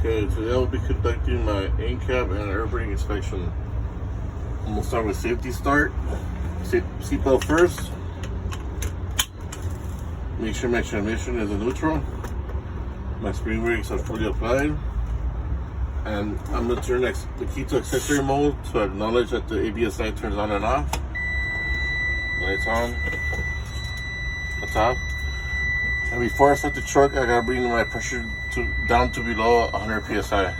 Okay, today I'll be conducting my in-cab and air brake inspection. I'm going to start with safety start. Seatbelt first. Make sure my transmission is in neutral. My spring brakes are fully applied. And I'm going to turn the key to accessory mode to acknowledge that the ABS light turns on and off. Lights on. That's off. And before I start the truck, I gotta bring my pressure down to below 100 psi.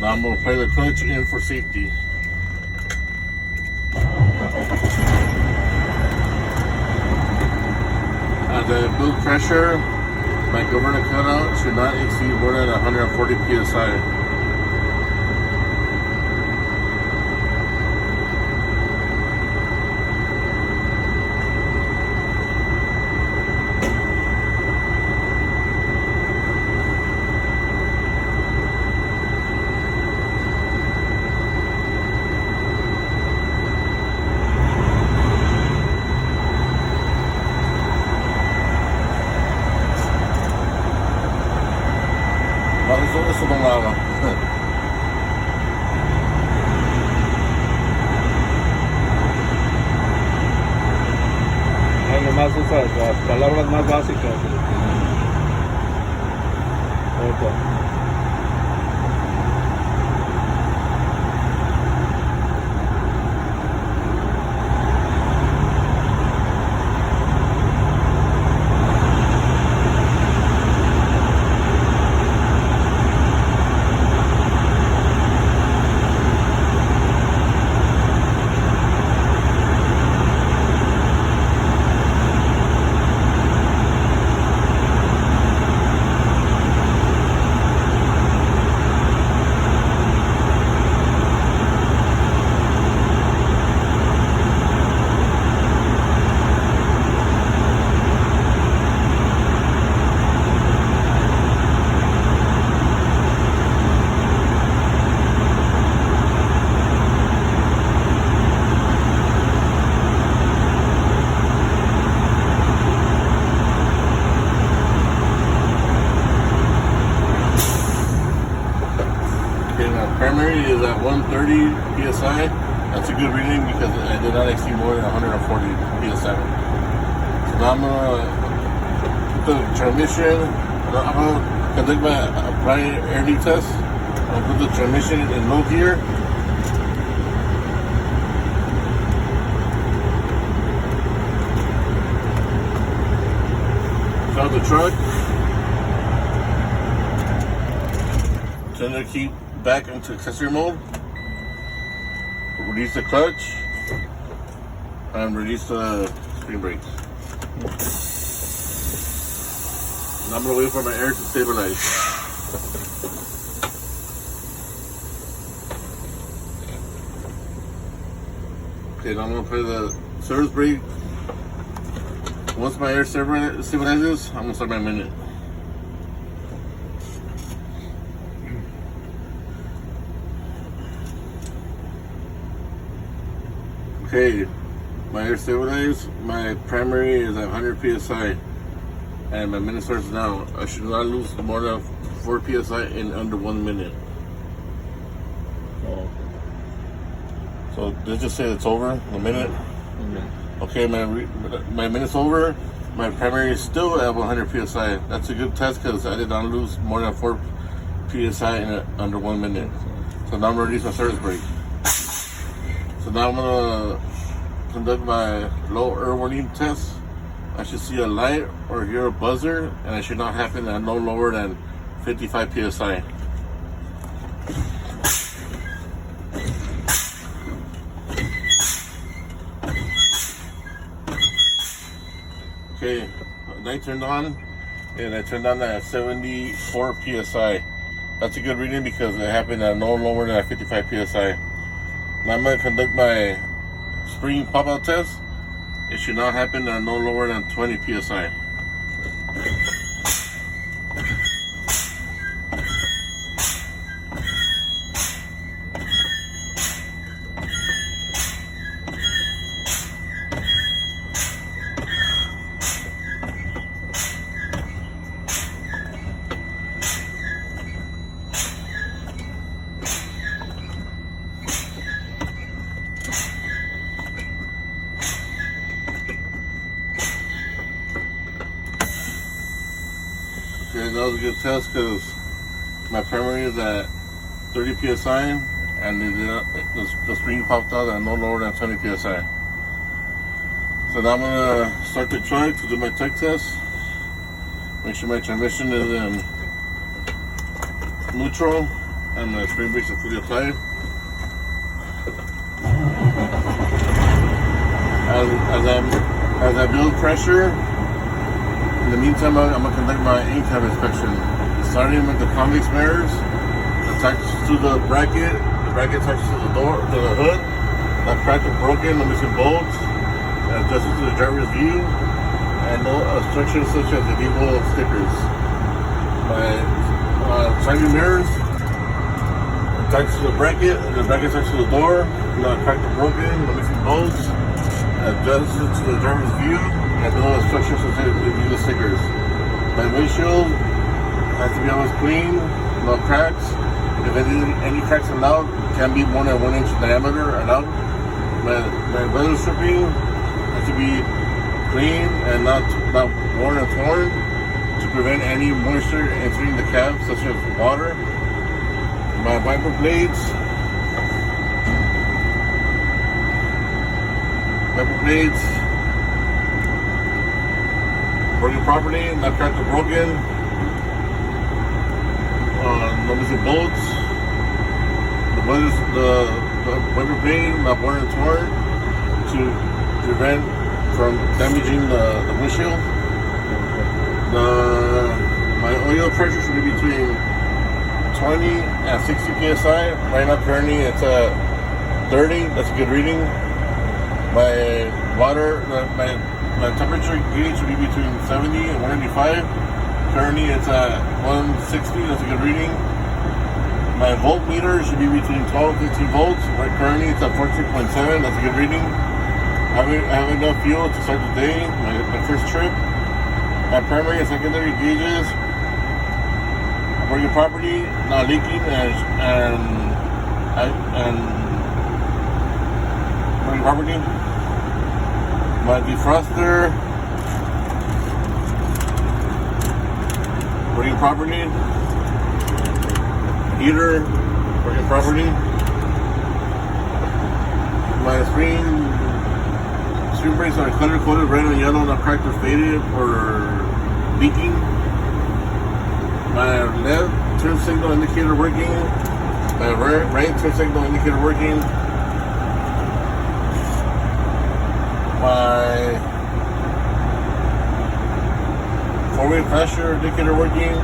Now I'm gonna play the clutch in for safety. As I build pressure, my governor cutout should not exceed more than 140 psi. Eso no lo haga. Nomás usa las palabras más básicas. Primary is at 130 psi. That's a good reading because I did not exceed more than 140 psi. So now I'm gonna put the transmission. I'm gonna conduct my prior air leak test. I'm gonna put the transmission in low gear. Start the truck. Turn the key back into accessory mode, release the clutch, and release the spring brakes. And I'm gonna wait for my air to stabilize. Okay, now I'm gonna play the service brake. Once my air stabilizes, I'm gonna start my minute. Okay, my air stabilized. My primary is at 100 psi, and my minute starts now. I should not lose more than 4 psi in under 1 minute. Oh. So let's just say it's over the minute. Okay, my minute's over. My primary is still at 100 psi. That's a good test because I did not lose more than 4 psi in under 1 minute. So now I'm gonna release my service brake. So now I'm gonna conduct my low air warning test. I should see a light or hear a buzzer, and it should not happen at no lower than 55 psi. Okay, light turned on, and I turned on at 74 psi. That's a good reading because it happened at no lower than 55 psi. Now I'm going to conduct my spring pop-out test. It should not happen at no lower than 20 psi. that was a good test because my primary is at 30 psi, and the spring popped out at no lower than 20 psi. So now I'm gonna start the truck to do my tech test. Make sure my transmission is in neutral and the spring brakes are fully applied. As I build pressure, in the meantime, I'm going to conduct my in-cab inspection. Starting with the convex mirrors, attached to the bracket attached to the door, to the hood, not cracked or broken, no missing bolts, adjusted to the driver's view, and no obstructions such as the depot stickers. My side view mirrors, attached to the bracket attached to the door, not cracked or broken, no missing bolts, adjusted to the driver's view, and no obstructions such as the stickers. My windshield has to be always clean, no cracks. If any cracks allowed, can be more than 1 inch diameter allowed. My weather stripping has to be clean and not worn or torn to prevent any moisture entering the cab, such as water. My wiper blades working properly, not cracked or broken, no missing bolts. The wiper blade not worn and torn to prevent from damaging the windshield. My oil pressure should be between 20 and 60 psi. Right now currently it's at 30, that's a good reading. My temperature gauge should be between 70 and 185. Currently it's at 160, that's a good reading. My voltmeter should be between 12 and 15 volts. Right currently it's at 14.7, that's a good reading. I have enough fuel to start the day, my first trip. My primary and secondary gauges working properly, not leaking, and working properly. My defroster working properly. Heater working properly. My screen brakes are color coded red and yellow, not cracked or faded or leaking. My left turn signal indicator working. My right turn signal indicator working. My forward pressure indicator working.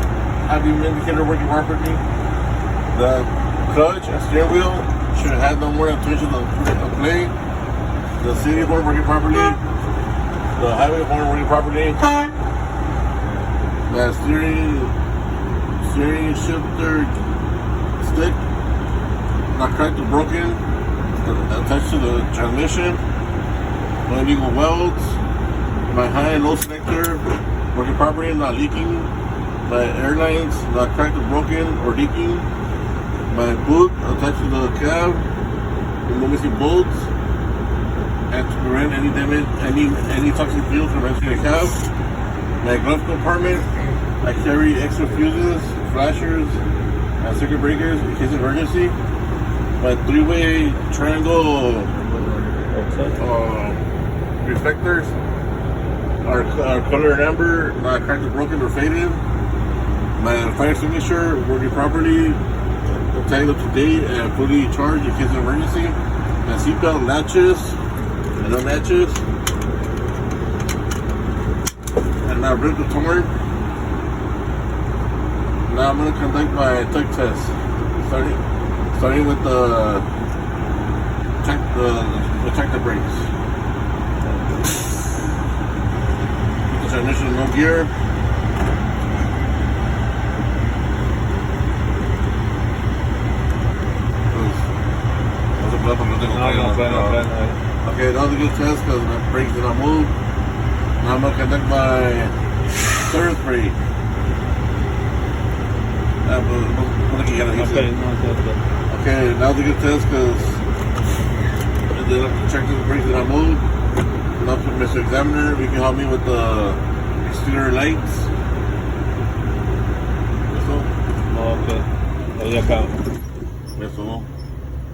High beam indicator working properly. The clutch and steering wheel should have no more than 2 inches of play. The city horn working properly. The highway horn working properly. The steering shifter stick not cracked or broken, attached to the transmission. No illegal welds. My high and low selector working properly, not leaking. My airlines not cracked or broken or leaking. My boot attached to the cab with no missing bolts, and to prevent any damage, any toxic fuels from entering the cab. My glove compartment, I carry extra fuses, flashers, and circuit breakers in case of emergency. My 3-way triangle reflectors are color and amber, not cracked or broken or faded. My fire extinguisher working properly, tagged up to date and fully charged in case of emergency. My seatbelt latches and unlatches. And now rip the torn. Now I'm going to conduct my tech test. Starting with check the brakes. The transmission in low gear. Okay, that was a good test because my brakes did not move. Now I'm going to conduct my third brake. Okay, that was a good test because check the brakes did not move. Now, Mr. Examiner, you can help me with the exterior lights. ya acá. Eso, ¿no?